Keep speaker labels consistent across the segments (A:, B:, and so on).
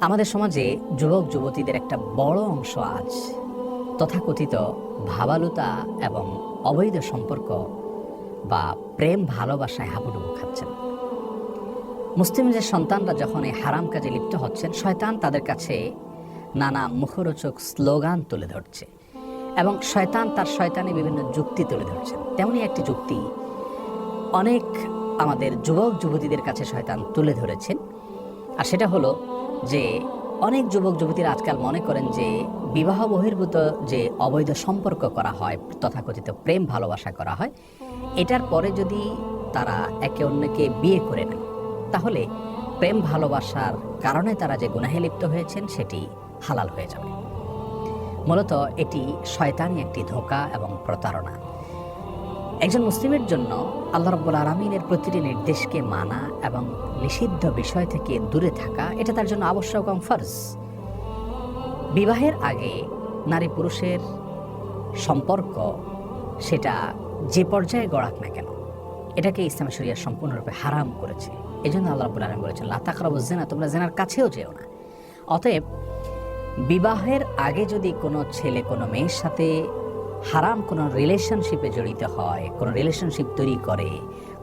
A: আমাদের সমাজে যুবক যুবতীদের একটা বড় অংশ আজ তথাকথিত ভাবালুতা এবং অবৈধ সম্পর্ক বা প্রেম ভালোবাসায় হাবুডুবু খাচ্ছেন। মুসলিমদের সন্তানরা যখন এই হারাম কাজে লিপ্ত হচ্ছেন, শয়তান তাদের কাছে নানা মুখরোচক স্লোগান তুলে ধরছে এবং শয়তান তার শয়তানি বিভিন্ন যুক্তি তুলে ধরছেন। তেমনি একটি যুক্তি অনেক আমাদের যুবক যুবতীদের কাছে শয়তান তুলে ধরেছেন, আর সেটা হলো যে অনেক যুবক যুবতীরা আজকাল মনে করেন যে বিবাহ বহির্ভূত যে অবৈধ সম্পর্ক করা হয়, তথাকথিত প্রেম ভালোবাসা করা হয়, এটার পরে যদি তারা একে অন্যকে বিয়ে করে নেন, তাহলে প্রেম ভালোবাসার কারণে তারা যে গুনাহে লিপ্ত হয়েছেন সেটি হালাল হয়ে যাবে। মূলত এটি শয়তানি একটি ধোঁকা এবং প্রতারণা। একজন মুসলিমের জন্য আল্লাহ রাব্বুল আলামিনের প্রতিটি নির্দেশকে মানা এবং নিষিদ্ধ বিষয় থেকে দূরে থাকা, এটা তার জন্য আবশ্যক এবং ফরজ। বিবাহের আগে নারী পুরুষের সম্পর্ক সেটা যে পর্যায়ে গড়াক না কেন, এটাকে ইসলাম শরিয়া সম্পূর্ণরূপে হারাম করেছে। এই জন্য আল্লাহ রাব্বুল আলামিন বলেছেন, লা তাকরাবুজ জিনা, তোমরা জিনার কাছেও যেও না। অতএব বিবাহের আগে যদি কোনো ছেলে কোনো মেয়ের সাথে হারাম কোনো রিলেশনশিপে জড়িত হয়, কোনো রিলেশনশিপ তৈরি করে,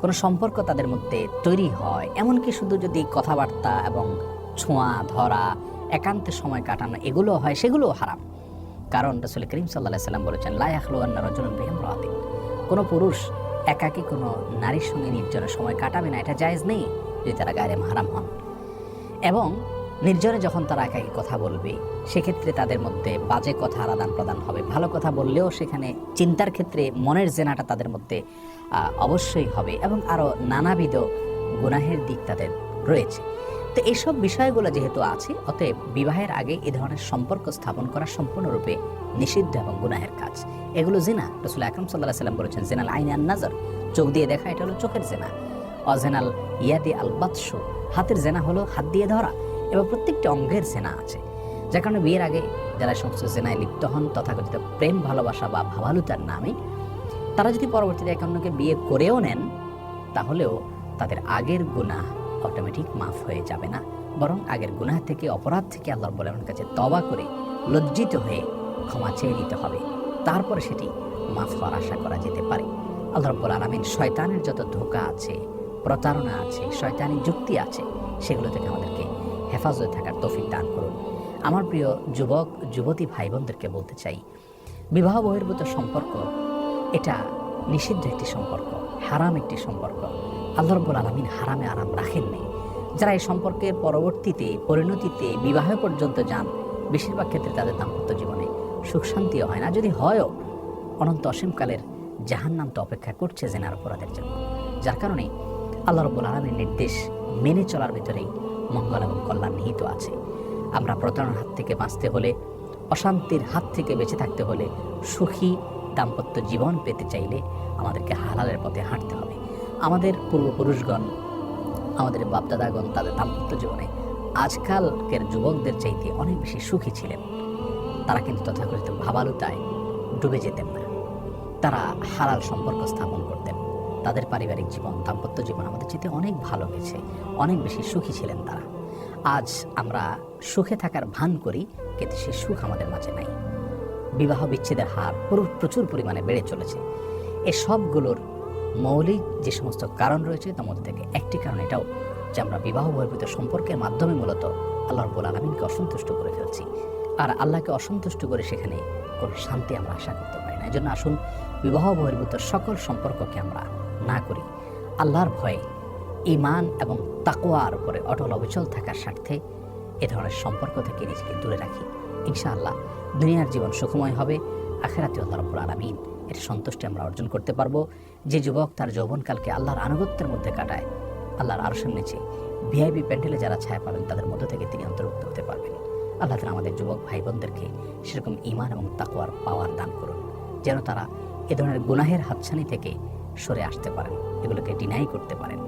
A: কোনো সম্পর্ক তাদের মধ্যে তৈরি হয়, এমনকি শুধু যদি কথাবার্তা এবং ছোঁয়া ধরা, একান্তে সময় কাটানো এগুলো হয়, সেগুলোও হারাম। কারণ রাসূল করিম সাল্লাল্লাহু আলাইহি ওয়াসাল্লাম বলেছেন, লা ইয়াখলুওয়ান্না রাজুলুন বিইমরাতিন, কোনো পুরুষ একাকী কোনো নারীর সঙ্গে নির্জনে সময় কাটাবে না, এটা জায়েজ নেই যদি তারা গায়রে মাহরাম হন। এবং নির্জনে যখন তারা একাকী কথা বলবে, সেক্ষেত্রে তাদের মধ্যে বাজে কথার আদান প্রদান হবে। ভালো কথা বললেও সেখানে চিন্তার ক্ষেত্রে মনের জেনাটা তাদের মধ্যে অবশ্যই হবে এবং আরও নানাবিধ গুনাহের দিক তাদের রয়েছে। তো এইসব বিষয়গুলো যেহেতু আছে, অতএব বিবাহের আগে এ ধরনের সম্পর্ক স্থাপন করা সম্পূর্ণরূপে নিষিদ্ধ এবং গুনাহের কাজ। এগুলো জিনা। রাসূল আকরাম সাল্লাল্লাহু আলাইহি ওয়াসাল্লাম বলেছেন, জিনাল আইন আন নাজর, চোখ দিয়ে দেখা, এটা হলো চোখের জেনা। অজেনাল ইয়াদি আল বাতশু, হাতের জেনা হলো হাত দিয়ে ধরা। এবং প্রত্যেকটি অঙ্গের জেনা আছে, যার কারণে বিয়ের আগে যারা সমস্ত জেনায় লিপ্ত হন তথাকথিত প্রেম ভালোবাসা বা ভাবালুতার নামে, তারা যদি পরবর্তীতে একে অন্যকে বিয়ে করেও নেন, তাহলেও তাদের আগের গুনাহ অটোমেটিক মাফ হয়ে যাবে না, বরং আগের গুনাহ থেকে, অপরাধ থেকে আল্লাহ রাব্বুল আলামিনের কাছে তওবা করে লজ্জিত হয়ে ক্ষমা চেয়ে নিতে হবে। তারপরে সেটি মাফ হওয়ার আশা করা যেতে পারে। আল্লাহ রাব্বুল আলামিন শয়তানের যত ধোঁকা আছে, প্রতারণা আছে, শয়তানি যুক্তি আছে, সেগুলো থেকে আমাদেরকে হেফাজতে থাকার তৌফিক দান করুন। আমার প্রিয় যুবক যুবতী ভাই বোনদেরকে বলতে চাই, বিবাহ বহির্ভূত সম্পর্ক এটা নিষিদ্ধ একটি সম্পর্ক, হারাম একটি সম্পর্ক। আল্লাহ রাব্বুল আলামিন হারামে আরাম রাখেননি। যারা এই সম্পর্কের পরবর্তীতে পরিণতিতে বিবাহ পর্যন্ত যান, বেশিরভাগ ক্ষেত্রে তাদের দাম্পত্য জীবনে সুখ শান্তিও হয় না। যদি হয়ও, অনন্ত অসীমকালের জাহান্নাম তো অপেক্ষা করছে জেনার অপরাধের জন্য। যার কারণে আল্লাহ রাব্বুল আলামিনের নির্দেশ মেনে চলার ভিতরেই মঙ্গল এবং কল্যাণ নিহিত আছে। আমরা প্রতারণার হাত থেকে বাঁচতে হলে, অশান্তির হাত থেকে বেঁচে থাকতে হলে, সুখী দাম্পত্য জীবন পেতে চাইলে আমাদেরকে হালালের পথে হাঁটতে হবে। আমাদের পূর্বপুরুষগণ, আমাদের বাপদাদাগণ তাদের দাম্পত্য জীবনে আজকালকের যুবকদের চাইতে অনেক বেশি সুখী ছিলেন। তারা কিন্তু তথাকথিত ভাবালুতায় ডুবে যেতেন না, তারা হালাল সম্পর্ক স্থাপন করতেন। তাদের পারিবারিক জীবন, দাম্পত্য জীবন আমাদের চাইতে অনেক ভালো হয়েছে, অনেক বেশি সুখী ছিলেন তারা। আজ আমরা সুখে থাকার ভান করি, কিন্তু সেই সুখ আমাদের মাঝে নাই। বিবাহ বিচ্ছেদের হার প্রচুর পরিমাণে বেড়ে চলেছে। এ সবগুলোর মৌলিক যে সমস্ত কারণ রয়েছে, তার মধ্যে থেকে একটি কারণ এটাও যে আমরা বিবাহ বহির্ভূত সম্পর্কের মাধ্যমে মূলত আল্লাহ রাব্বুল আলামিনকে অসন্তুষ্ট করে ফেলছি। আর আল্লাহকে অসন্তুষ্ট করে সেখানে কোনো শান্তি আমরা আশা করতে পারি না। এজন্য আসুন বিবাহ বহির্ভূত সকল সম্পর্ককে আমরা না করি, আল্লাহর ভয়ে, ঈমান এবং তাকওয়ার উপরে অটল অবিচল থাকার স্বার্থে এ ধরনের সম্পর্ক থেকে নিজেকে দূরে রাখি। ইনশাআল্লাহ দুনিয়ার জীবন সুখময় হবে, আখিরাতে আল্লাহ রাব্বুল আলামিন এর সন্তুষ্টি আমরা অর্জন করতে পারবো। যে যুবক তার যৌবনকালকে আল্লাহর আনুগত্যের মধ্যে কাটায়, আল্লাহর আরশের নিচে ভিআইপি প্যান্ডেলে যারা ছায়া পাবেন, তাদের মধ্য থেকে তিনি অন্তর্ভুক্ত হতে পারবেন। আল্লাহ তাআলা আমাদের যুবক ভাই বোনদেরকে সেরকম ঈমান এবং তাকওয়ার পাওয়ার দান করুন, যেন তারা এ ধরনের গুনাহের হাতছানি থেকে সরে আসতে পারেন, এগুলোকে ডিনাই করতে পারেন।